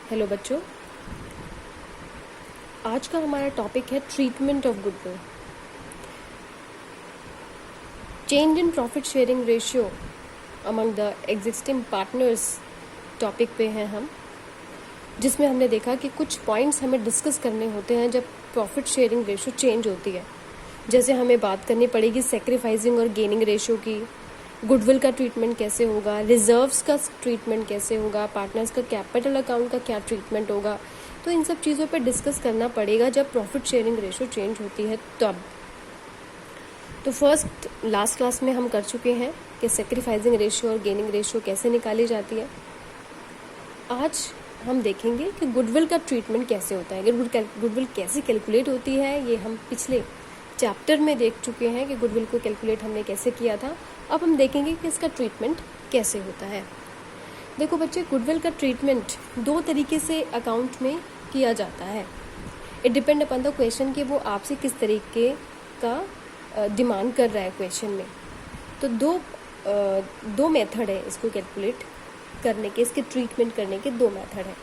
Hello बच्चों, आज का हमारा टॉपिक है treatment of goodwill. Change in profit sharing ratio among the existing partners topic पे हैं हम, जिसमें हमने देखा कि कुछ पॉइंट्स हमें डिस्कस करने होते हैं जब प्रॉफिट शेयरिंग रेशियो चेंज होती है। जैसे हमें बात करनी पड़ेगी सेक्रीफाइसिंग और गेनिंग रेशियो की, गुडविल का ट्रीटमेंट कैसे होगा, रिजर्व्स का ट्रीटमेंट कैसे होगा, पार्टनर्स का कैपिटल अकाउंट का क्या ट्रीटमेंट होगा। तो इन सब चीज़ों पर डिस्कस करना पड़ेगा जब प्रॉफिट शेयरिंग रेशियो चेंज होती है तब। तो फर्स्ट लास्ट क्लास में हम कर चुके हैं कि सेक्रीफाइसिंग रेशियो और गेनिंग रेशियो कैसे निकाली जाती है। आज हम देखेंगे कि गुडविल का ट्रीटमेंट कैसे होता है, गुडविल कैसे कैलकुलेट होती है। ये हम पिछले चैप्टर में देख चुके हैं कि गुडविल को कैलकुलेट हमने कैसे किया था। अब हम देखेंगे कि इसका ट्रीटमेंट कैसे होता है। देखो बच्चे, गुडविल का ट्रीटमेंट दो तरीके से अकाउंट में किया जाता है। It depend upon the question कि वो आपसे किस तरीके का डिमांड कर रहा है क्वेश्चन में। तो दो मेथड है इसको कैलकुलेट करने के, इसके ट्रीटमेंट करने के दो मेथड है।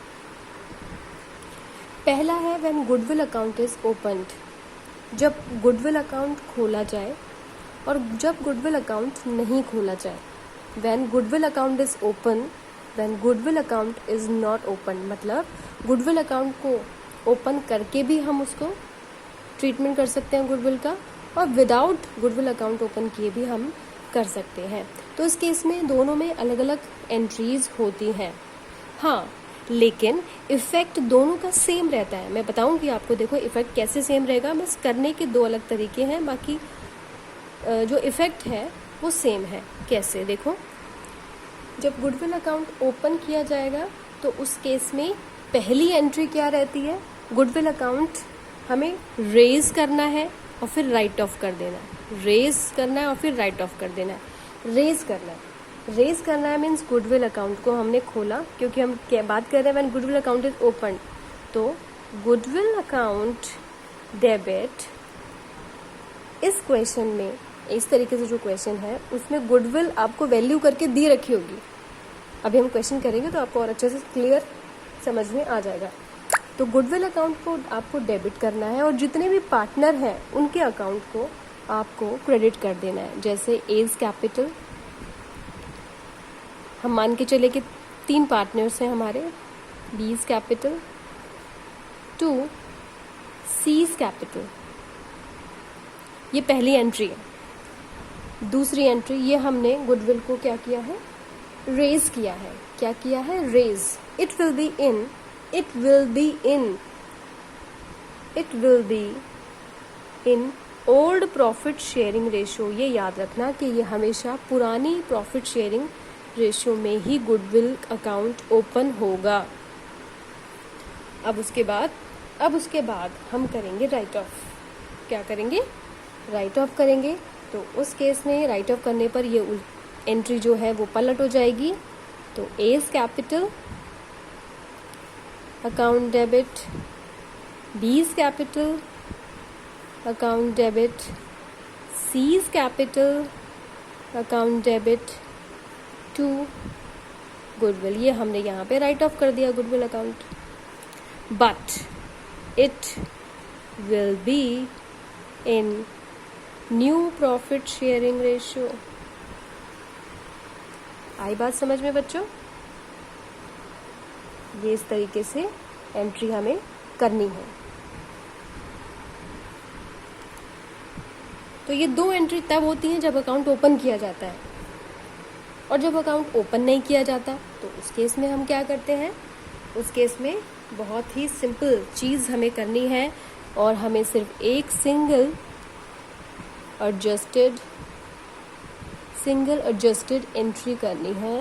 पहला है when goodwill account is opened, जब गुडविल अकाउंट खोला जाए, और जब गुडविल अकाउंट नहीं खोला जाए। When goodwill account is open, when goodwill account is not open, मतलब गुडविल अकाउंट को ओपन करके भी हम उसको ट्रीटमेंट कर सकते हैं गुडविल का, और विदाउट गुडविल अकाउंट ओपन किए भी हम कर सकते हैं। तो इस केस में दोनों में अलग अलग एंट्रीज होती हैं। हाँ, लेकिन इफेक्ट दोनों का सेम रहता है। मैं बताऊंगी आपको, देखो इफेक्ट कैसे सेम रहेगा, बस करने के दो अलग तरीके हैं, बाकी जो इफेक्ट है वो सेम है। कैसे, देखो, जब गुडविल अकाउंट ओपन किया जाएगा तो उस केस में पहली एंट्री क्या रहती है, गुडविल अकाउंट हमें रेज करना है और फिर राइट ऑफ कर देना है। रेज करना है और फिर राइट ऑफ कर देना है। रेज करना है मीन्स गुडविल अकाउंट को हमने खोला, क्योंकि हम क्या बात कर रहे हैं when goodwill account is open. तो गुडविल अकाउंट डेबिट, इस क्वेश्चन में इस तरीके से जो क्वेश्चन है उसमें गुडविल आपको वैल्यू करके दी रखी होगी। अभी हम क्वेश्चन करेंगे तो आपको और अच्छे से क्लियर समझ में आ जाएगा। तो गुडविल अकाउंट को आपको डेबिट करना है और जितने भी पार्टनर हैं उनके अकाउंट को आपको क्रेडिट कर देना है। जैसे एज कैपिटल, हम मान के चले कि 3 पार्टनर्स हैं हमारे, बीज कैपिटल, 2 सीज कैपिटल, ये पहली एंट्री है। दूसरी एंट्री, ये हमने गुडविल को क्या किया है, रेज किया है। क्या किया है, raise. It will be in old profit sharing ratio. ये याद रखना कि ये हमेशा पुरानी प्रॉफिट शेयरिंग रेशियो में ही गुडविल अकाउंट ओपन होगा। अब उसके बाद हम करेंगे राइट ऑफ। क्या करेंगे, राइट ऑफ करेंगे। तो उस केस में राइट ऑफ करने पर ये एंट्री जो है वो पलट हो जाएगी। तो A's capital account debit, B's capital account debit, C's capital account debit to goodwill. ये हमने यहाँ पे राइट ऑफ कर दिया goodwill account. But it will be in new profit sharing ratio. आई बात समझ में बच्चों? ये इस तरीके से एंट्री हमें करनी है। तो ये दो एंट्री तब होती हैं जब अकाउंट ओपन किया जाता है, और जब अकाउंट ओपन नहीं किया जाता तो उस केस में हम क्या करते हैं, उस केस में बहुत ही सिंपल चीज़ हमें करनी है, और हमें सिर्फ एक सिंगल एडजस्टेड एंट्री करनी है।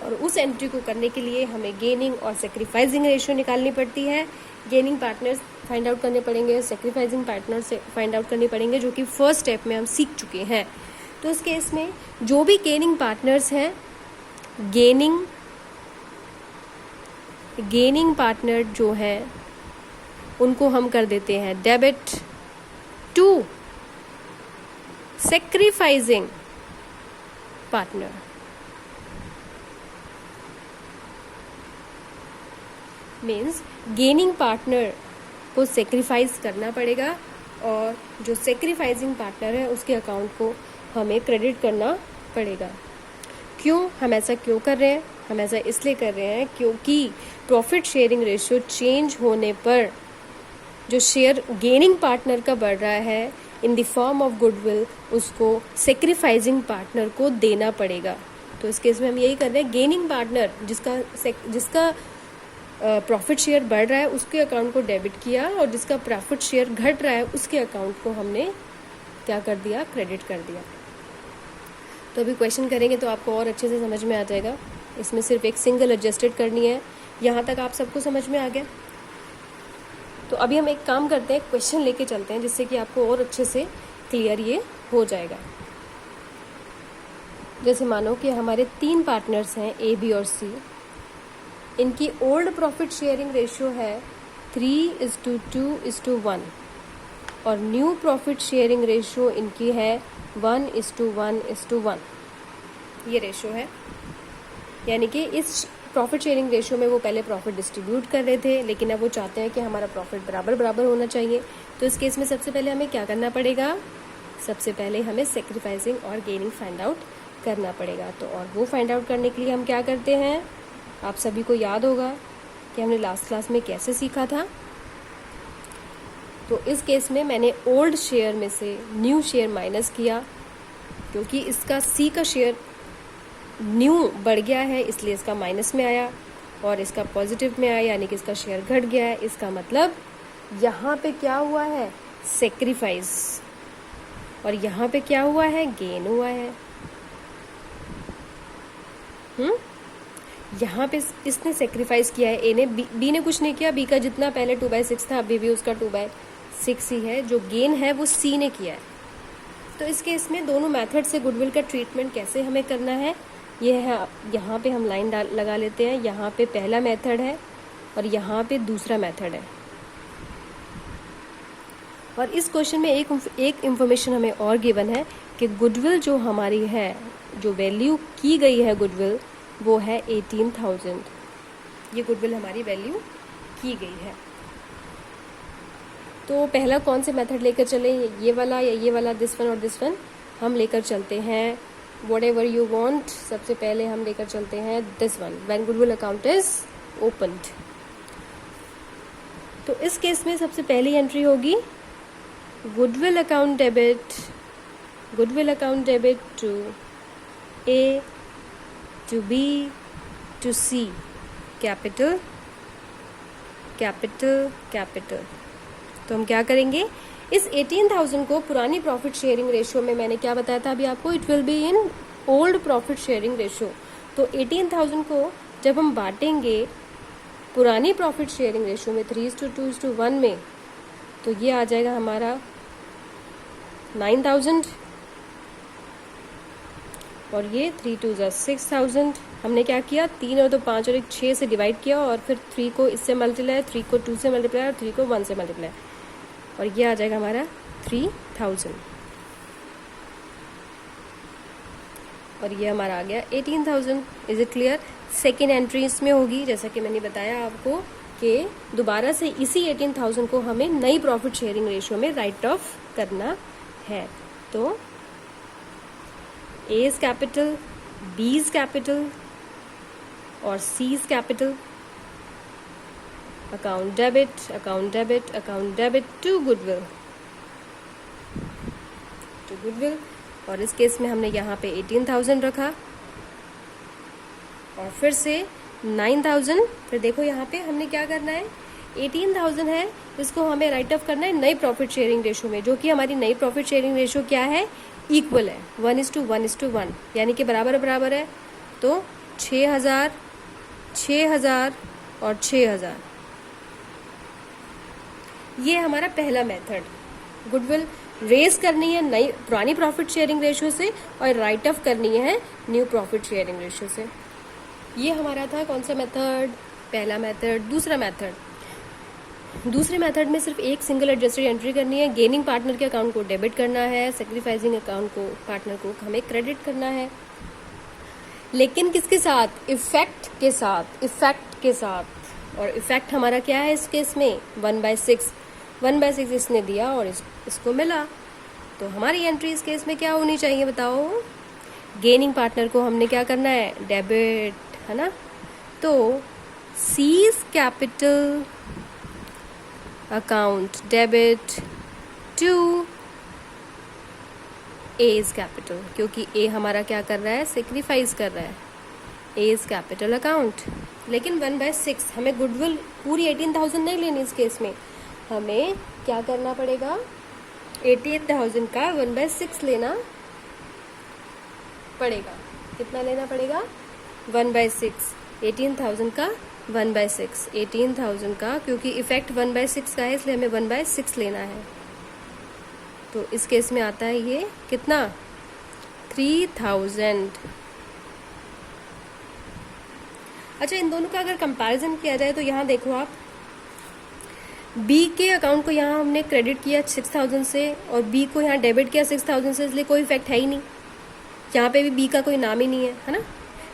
और उस एंट्री को करने के लिए हमें गेनिंग और सेक्रीफाइसिंग रेशियो निकालनी पड़ती है। गेनिंग पार्टनर्स फाइंड आउट करने पड़ेंगे, सेक्रीफाइसिंग पार्टनर्स फाइंड आउट करने पड़ेंगे, जो कि फर्स्ट स्टेप में हम सीख चुके हैं। तो इस केस में जो भी गेनिंग पार्टनर्स हैं, गेनिंग पार्टनर जो है उनको हम कर देते हैं debit to sacrificing partner. Means gaining partner को सेक्रीफाइस करना पड़ेगा और जो सेक्रीफाइसिंग पार्टनर है उसके अकाउंट को हमें क्रेडिट करना पड़ेगा। क्यों हम ऐसा क्यों कर रहे हैं? हम ऐसा इसलिए कर रहे हैं क्योंकि प्रॉफिट शेयरिंग रेशियो चेंज होने पर जो शेयर गेनिंग पार्टनर का बढ़ रहा है in the form of goodwill, उसको सेक्रीफाइसिंग पार्टनर को देना पड़ेगा। तो इस केस में हम यही कर रहे हैं, गेनिंग पार्टनर जिसका प्रॉफिट शेयर बढ़ रहा है उसके अकाउंट को डेबिट किया और जिसका प्रॉफिट शेयर घट रहा है उसके अकाउंट को हमने क्या कर दिया? क्रेडिट कर दिया। तो अभी क्वेश्चन करेंगे तो आपको और अच्छे से समझ में आ जाएगा। इसमें सिर्फ एक सिंगल एडजस्टेड करनी है। यहाँ तक आप सबको समझ में आ गया? तो अभी हम एक काम करते हैं, क्वेश्चन लेके चलते हैं जिससे कि आपको और अच्छे से क्लियर ये हो जाएगा। जैसे मानो कि हमारे 3 पार्टनर्स हैं ए, बी और सी। इनकी ओल्ड प्रॉफिट शेयरिंग रेशियो है 3:2:1 और न्यू प्रॉफिट शेयरिंग रेशियो इनकी है 1:1:1। ये रेशियो है, यानी कि इस प्रॉफिट शेयरिंग रेशियो में वो पहले प्रॉफिट डिस्ट्रीब्यूट कर रहे थे, लेकिन अब वो चाहते हैं कि हमारा प्रॉफिट बराबर बराबर होना चाहिए। तो इस केस में सबसे पहले हमें क्या करना पड़ेगा? सबसे पहले हमें सेक्रीफाइसिंग और गेनिंग फाइंड आउट करना पड़ेगा। तो और वो फाइंड आउट करने के लिए हम क्या करते हैं? आप सभी को याद होगा कि हमने लास्ट क्लास में कैसे सीखा था। तो इस केस में मैंने ओल्ड शेयर में से न्यू शेयर माइनस किया, क्योंकि इसका सी का शेयर न्यू बढ़ गया है इसलिए इसका माइनस में आया और इसका पॉजिटिव में आया, यानी कि इसका शेयर घट गया है। इसका मतलब यहाँ पे क्या हुआ है? सेक्रीफाइस, और यहाँ पे क्या हुआ है? गेन हुआ है। यहाँ पे इसने सेक्रीफाइस किया है, ए ने। बी ने कुछ नहीं किया। बी का जितना पहले 2/6 था अभी भी उसका 2/6 ही है। जो गेन है वो सी ने किया है। तो इस केस में दोनों मेथड से गुडविल का ट्रीटमेंट कैसे हमें करना है, ये है। यहाँ पे हम लाइन लगा लेते हैं। यहाँ पे पहला मेथड है और यहाँ पे दूसरा मेथड है। और इस क्वेश्चन में एक इंफॉर्मेशन हमें और गिवन है कि गुडविल जो हमारी है, जो वैल्यू की गई है गुडविल, वो है 18,000। ये गुडविल हमारी वैल्यू की गई है। तो पहला कौन से मेथड लेकर चले? ये वाला या ये वाला? दिस वन और दिस वन? हम लेकर चलते हैं वॉट एवर यू वॉन्ट। सबसे पहले हम लेकर चलते हैं this one, when goodwill account is opened. तो इस केस में सबसे पहली एंट्री होगी goodwill account debit to A, to B, to C, capital capital capital. तो हम क्या करेंगे? इस 18,000 को पुरानी प्रॉफिट शेयरिंग रेशियो में, मैंने क्या बताया था अभी आपको, it will be in old profit sharing ratio. तो 18,000 को जब हम बांटेंगे पुरानी प्रॉफिट शेयरिंग रेशियो में 3:2:1 में, तो ये आ जाएगा हमारा 9,000 और ये 3×2 = 6,000। हमने क्या किया? 3 और 2 5 और 1 6 से डिवाइड किया और फिर 3 को इससे मल्टीप्लाई, 3 को 2 से मल्टीप्लाई और 3 को 1 से मल्टीप्लाई, और ये आ जाएगा हमारा 3,000 और ये हमारा आ गया 18,000। Is it clear? Second entry इसमें होगी, जैसा कि मैंने बताया आपको कि दोबारा से इसी 18,000 को हमें नई प्रॉफिट शेयरिंग रेशियो में राइट ऑफ करना है। तो A is capital, B is capital और C is capital. Account debit, account debit, account debit to goodwill. To goodwill. और इस केस में हमने यहाँ पे 18,000 रखा और फिर से 9,000। फिर देखो यहाँ पे हमने क्या करना है? 18,000 है, इसको हमें राइट ऑफ करना है नई प्रॉफिट शेयरिंग रेशियो में, जो कि हमारी नई प्रॉफिट शेयरिंग रेशियो क्या है? इक्वल है, 1:1:1, यानी कि बराबर बराबर है। तो 6,000, 6,000 और 6,000। ये हमारा पहला मेथड। गुडविल रेज करनी है नई पुरानी प्रॉफिट शेयरिंग रेशियो से और राइट ऑफ करनी है न्यू प्रॉफिट शेयरिंग रेशियो से। ये हमारा था कौन सा मेथड? पहला मेथड। दूसरे मेथड में सिर्फ एक सिंगल एडजस्टेड एंट्री करनी है। गेनिंग पार्टनर के अकाउंट को डेबिट करना है, सेक्रीफाइसिंग अकाउंट को पार्टनर को हमें क्रेडिट करना है, लेकिन किसके साथ? इफेक्ट के साथ। और इफेक्ट हमारा क्या है इस केस में 1/6। 1/6 इसने दिया और इसको मिला, तो हमारी एंट्री इस केस में क्या होनी चाहिए बताओ? गेनिंग पार्टनर को हमने क्या करना है? डेबिट, है ना? तो C's capital account debit to A's capital, क्योंकि ए हमारा क्या कर रहा है? सेक्रीफाइस कर रहा है एज कैपिटल अकाउंट। लेकिन 1/6 हमें गुडविल पूरी 18,000 नहीं लेनी इस केस में, हमें क्या करना पड़ेगा? 18,000 का 1/6 लेना पड़ेगा। कितना लेना पड़ेगा? 1/6। 18,000 का 1/6, 18,000 का, क्योंकि इफेक्ट 1/6 का है इसलिए हमें 1/6 लेना है। तो इस केस में आता है ये कितना? 3,000। अच्छा, इन दोनों का अगर कंपैरिजन किया जाए तो यहाँ देखो आप, बी के अकाउंट को यहाँ हमने क्रेडिट किया 6,000 से और बी को यहाँ डेबिट किया 6,000 से, इसलिए कोई इफेक्ट है ही नहीं। यहाँ पे भी बी का कोई नाम ही नहीं है ना?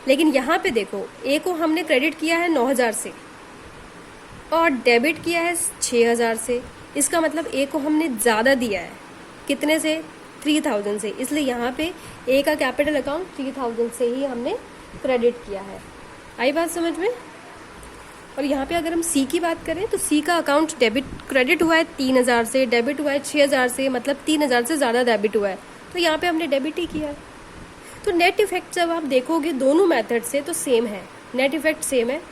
लेकिन यहाँ पे देखो, ए को हमने क्रेडिट किया है 9,000 से और डेबिट किया है 6,000 से। इसका मतलब ए को हमने ज़्यादा दिया है, कितने से? 3,000 से, इसलिए यहाँ पे ए का कैपिटल अकाउंट 3,000 से ही हमने क्रेडिट किया है। आई बात समझ में? और यहाँ पे अगर हम सी की बात करें तो सी का अकाउंट डेबिट क्रेडिट हुआ है 3,000 से, डेबिट हुआ है 6,000 से, मतलब 3,000 से ज़्यादा डेबिट हुआ है, तो यहाँ पे हमने डेबिट ही किया है। तो नेट इफेक्ट जब आप देखोगे दोनों मेथड से तो सेम है, नेट इफेक्ट सेम है,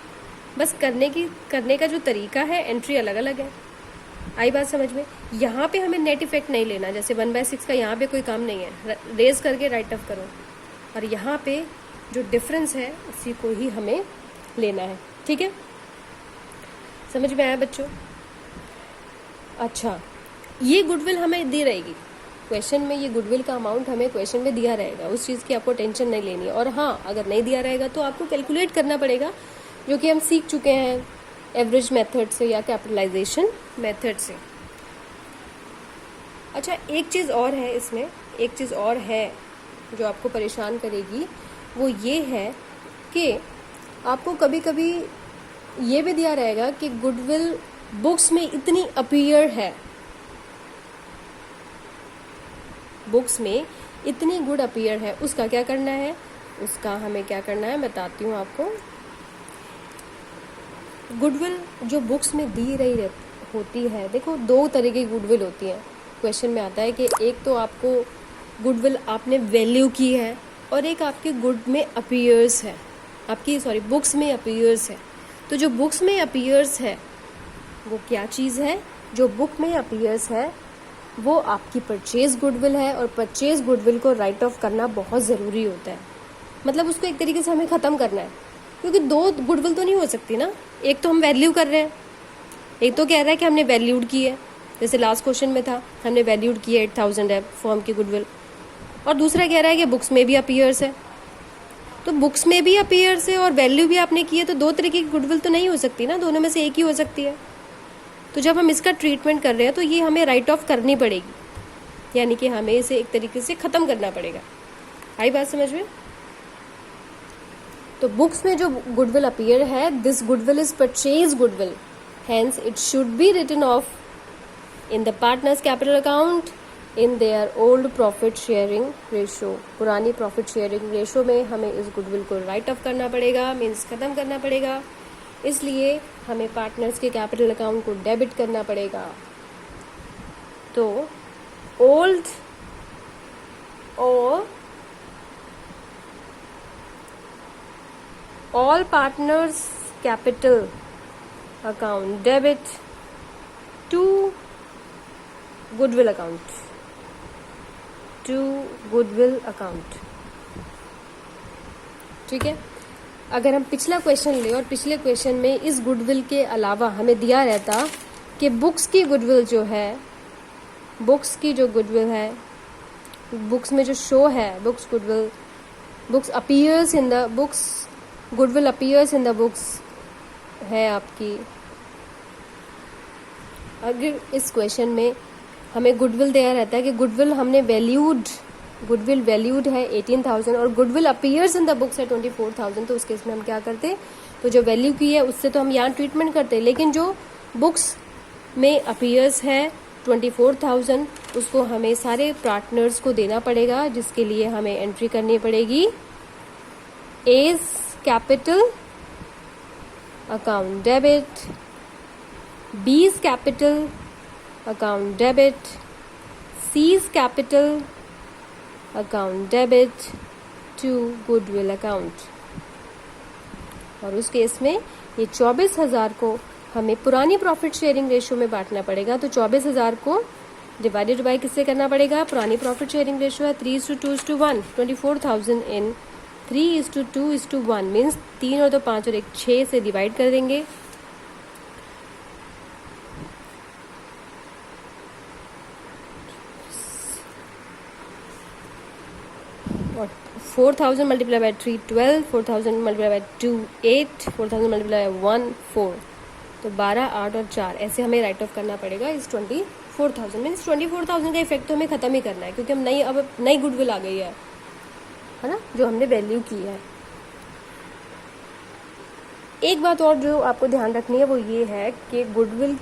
बस करने का जो तरीका है, एंट्री अलग अलग है। आई बात समझ में? यहाँ पे हमें नेट इफेक्ट नहीं लेना, जैसे 1/6 का यहाँ पे कोई काम नहीं है, रेज करके राइट ऑफ करो, और यहाँ पे जो डिफरेंस है उसी को ही हमें लेना है। ठीक है, समझ में आया बच्चों? अच्छा, ये गुडविल हमें दी रहेगी क्वेश्चन में, ये गुडविल का अमाउंट हमें क्वेश्चन में दिया रहेगा, उस चीज़ की आपको टेंशन नहीं लेनी है। और हाँ, अगर नहीं दिया रहेगा तो आपको कैलकुलेट करना पड़ेगा, जो कि हम सीख चुके हैं एवरेज मेथड से या कैपिटलाइजेशन मेथड से। अच्छा, एक चीज़ और है इसमें, एक चीज़ और है जो आपको परेशान करेगी, वो ये है कि आपको कभी कभी ये भी दिया रहेगा कि गुडविल बुक्स में इतनी अपीयर है, बुक्स में इतनी गुड अपीयर है, उसका क्या करना है? उसका हमें क्या करना है बताती हूँ आपको। गुडविल जो बुक्स में दी रही होती है, देखो दो तरह की गुडविल होती है। क्वेश्चन में आता है कि एक तो आपको गुडविल आपने वैल्यू की है और एक आपके गुड में अपीयर्स है, आपकी बुक्स में अपीयर्स है। तो जो बुक्स में अपीयर्स है वो क्या चीज़ है? जो बुक में अपीयर्स है वो आपकी परचेज गुडविल है, और परचेज गुडविल को राइट ऑफ करना बहुत ज़रूरी होता है। मतलब उसको एक तरीके से हमें ख़त्म करना है, क्योंकि दो गुडविल तो नहीं हो सकती ना। एक तो हम वैल्यू कर रहे हैं, एक तो कह रहा है कि हमने वैल्यूड की है, जैसे लास्ट क्वेश्चन में था हमने वैल्यूड की है 8,000 है फॉर्म की गुडविल, और दूसरा कह रहा है कि बुक्स में भी अपीयर्स है। तो बुक्स में भी अपीयर्स है और वैल्यू भी आपने की है, तो दो तरीके की गुडविल तो नहीं हो सकती ना, दोनों में से एक ही हो सकती है। तो जब हम इसका ट्रीटमेंट कर रहे हैं तो ये हमें राइट ऑफ करनी पड़ेगी, यानी कि हमें इसे एक तरीके से ख़त्म करना पड़ेगा। आई बात समझ में? तो बुक्स में जो गुडविल अपीयर है, this goodwill is purchase goodwill, hence it should be written off in the partners capital account in their old profit sharing ratio. पुरानी प्रॉफिट शेयरिंग रेशो में हमें इस गुडविल को राइट ऑफ करना पड़ेगा, मीन्स ख़त्म करना पड़ेगा। इसलिए हमें पार्टनर्स के कैपिटल अकाउंट को डेबिट करना पड़ेगा। तो ओल्ड और all partners capital account debit to goodwill account, to goodwill account. ठीक है, अगर हम पिछला क्वेश्चन ले और पिछले क्वेश्चन में इस गुडविल के अलावा हमें दिया रहता कि बुक्स की गुडविल जो है, बुक्स की जो गुडविल है, बुक्स में जो शो है books goodwill, books appears in the books, goodwill appears in the books है आपकी। अगर इस क्वेश्चन में हमें गुडविल दिया रहता है कि गुडविल हमने वैल्यूड है 18,000 और goodwill appears in the books है 24,000, तो उस केस में हम क्या करते? तो जो वैल्यू की है उससे तो हम यहाँ ट्रीटमेंट करते हैं, लेकिन जो बुक्स में अपीयर्स है 24,000 उसको हमें सारे पार्टनर्स को देना पड़ेगा, जिसके लिए हमें एंट्री करनी पड़ेगी A's capital account debit, B's capital account debit, C's capital account debit to goodwill account. और उस केस में ये 24,000 को हमें पुरानी प्रॉफिट शेयरिंग रेशियो में बांटना पड़ेगा। तो 24,000 को डिवाइडेड बाय किससे करना पड़ेगा? पुरानी प्रॉफिट शेयरिंग रेशियो है 3:2:1, 24,000 इन 3:2:1 मीन्स 3 और 2 5 और 1 6 से डिवाइड कर देंगे। और 4,000 multiply by 3 12, 4,000 multiply by 2 8, 4,000 multiply by 1 4, तो 12 8 और 4 ऐसे हमें राइट ऑफ करना पड़ेगा इस 24,000 मीन्स 24,000 का इफेक्ट तो हमें खत्म ही करना है, क्योंकि हम अब नई गुडविल आ गई है ना, जो हमने वैल्यू की है। एक बात और जो आपको ध्यान रखनी है वो ये है कि गुडविल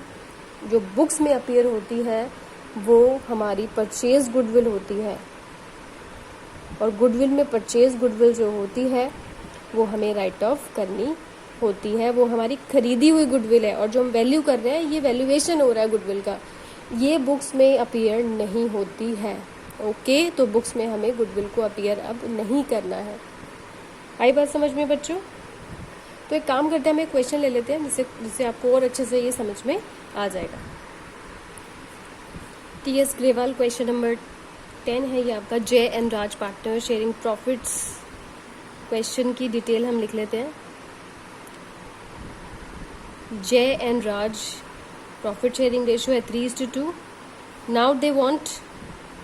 जो बुक्स में अपीयर होती है वो हमारी परचेज गुडविल होती है, और गुडविल में परचेज गुडविल जो होती है वो हमें राइट ऑफ करनी होती है। वो हमारी खरीदी हुई गुडविल है, और जो हम वैल्यू कर रहे हैं ये वैल्यूएशन हो रहा है गुडविल का, ये बुक्स में अपीयर नहीं होती है। ओके, तो बुक्स में हमें गुडविल को अपीयर अब नहीं करना है। आई बात समझ में बच्चों? तो एक काम करते हैं, हम एक क्वेश्चन ले लेते हैं जिससे आपको और अच्छे से ये समझ में आ जाएगा। टीएस ग्रेवाल क्वेश्चन नंबर 10 है ये आपका, जय and Raj partner sharing profits. Question की डिटेल हम लिख लेते हैं। जय and Raj profit sharing ratio है 3:2। Now they want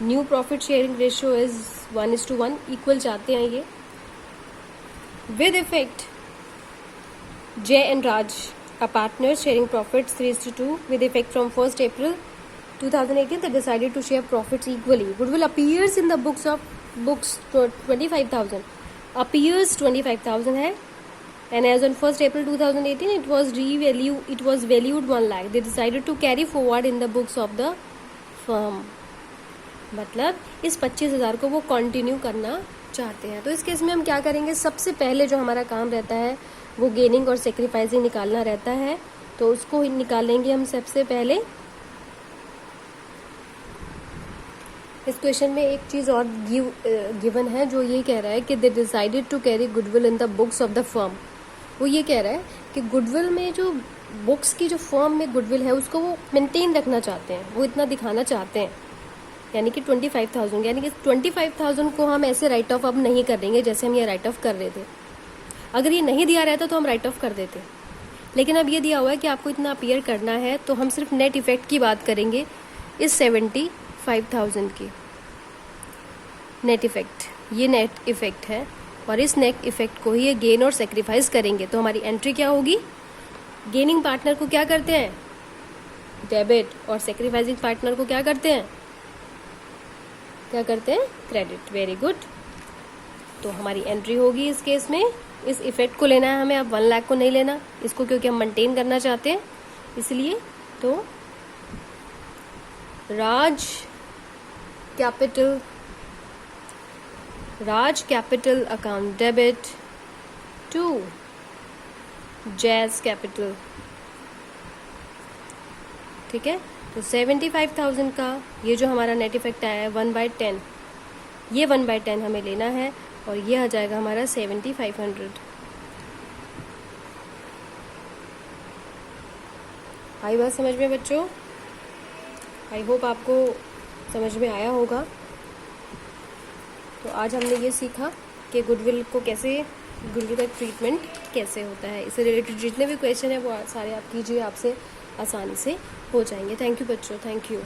new profit sharing ratio is 1:1, equal चाहते हैं ये। विद इफेक्ट जय and Raj are partners sharing profits 3:2 with effect from 1st April 2018. They decided to share profits equally. Goodwill appears in the books 25,000 appears 25,000 है, and as on 1st April 2018 it was valued 1 lakh. They decided to carry forward in the books of the firm. मतलब इस 25,000 को वो continue करना चाहते हैं। तो इस केस में हम क्या करेंगे? सबसे पहले जो हमारा काम रहता है वो गेनिंग और सेक्रीफाइसिंग निकालना रहता है, तो उसको निकालेंगे हम सबसे पहले। इस क्वेश्चन में एक चीज और गिवन है जो ये कह रहा है कि they decided to carry goodwill in the books of the firm. वो ये कह रहा है कि गुडविल में जो बुक्स की जो फर्म में गुडविल है उसको वो मेंटेन रखना चाहते हैं, वो इतना दिखाना चाहते हैं, यानी कि 25,000, यानी कि 25,000 को हम ऐसे राइट ऑफ अब नहीं कर देंगे जैसे हम ये राइट ऑफ कर रहे थे। अगर ये नहीं दिया रहता तो हम राइट ऑफ कर देते, लेकिन अब ये दिया हुआ है कि आपको इतना अपीयर करना है, तो हम सिर्फ नेट इफेक्ट की बात करेंगे इस 75,000 की। नेट इफेक्ट, ये नेट इफेक्ट है, और इस नेट इफेक्ट को ही ये गेन और सेक्रीफाइस करेंगे। तो हमारी एंट्री क्या होगी? गेनिंग पार्टनर को क्या करते हैं? डेबिट, और सेक्रीफाइसिंग पार्टनर को क्या करते हैं? क्रेडिट। Very good. तो हमारी एंट्री होगी इस केस में, इस इफेक्ट को लेना है हमें, अब 1 लाख को नहीं लेना इसको, क्योंकि हम मेंटेन करना चाहते हैं इसलिए। तो Raj capital account debit to जैज कैपिटल। ठीक है, तो 75,000 का ये जो हमारा नेट इफेक्ट आया है 1/10, ये 1/10 हमें लेना है, और ये आ जाएगा हमारा 7,500। आई बात समझ में बच्चों? आई होप आपको समझ में आया होगा। तो आज हमने ये सीखा कि गुडविल का ट्रीटमेंट कैसे होता है। इससे रिलेटेड जितने भी क्वेश्चन है वो सारे आप कीजिए, आपसे आसानी से हो जाएंगे। थैंक यू बच्चों, थैंक यू।